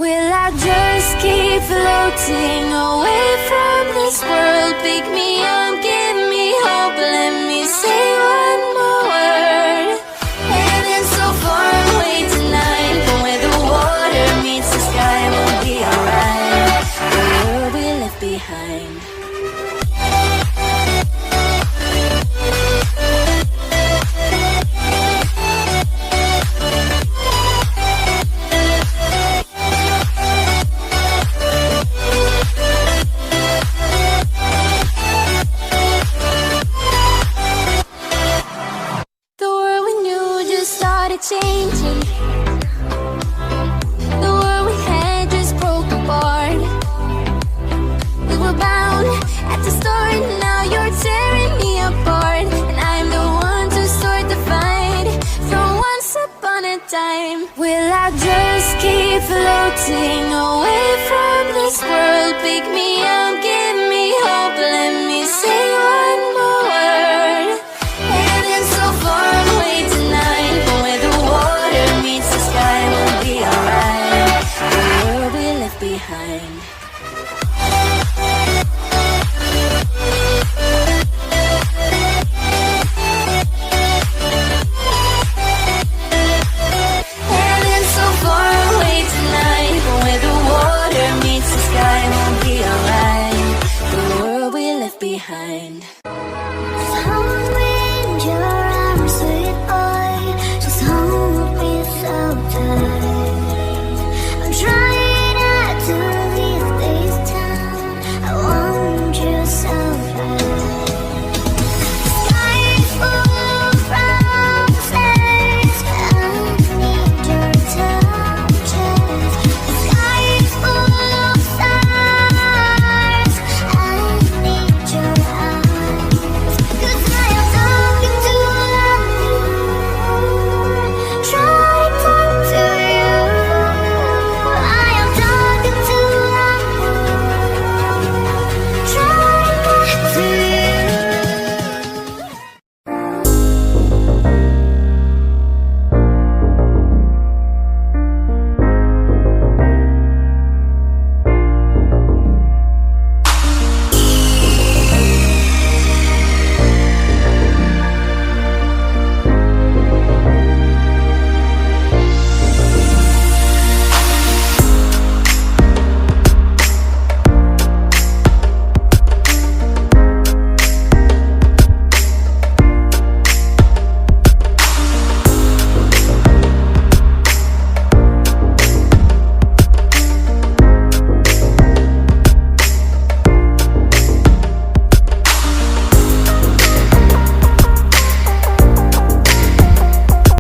Will I just keep floating away from this world? Pick me up, give me hope, let me say one more word. Heaven so far away tonight, but where the water meets the sky, we'll be alright. The world we left behind. Changing. The world we had just broke apart. We were bound at the start, now you're tearing me apart. And I'm the one to start the fight from once upon a time. Will I just keep floating away from this world? Pick me up, give me hope, let me say one more word. Heaven so far away tonight, but where the water meets the sky, we'll be alright. The world we left behind. Heaven so far away tonight, but where the water meets the sky, we'll be alright. The world we left behind. Your arms, sweet boy, just hold me so tight.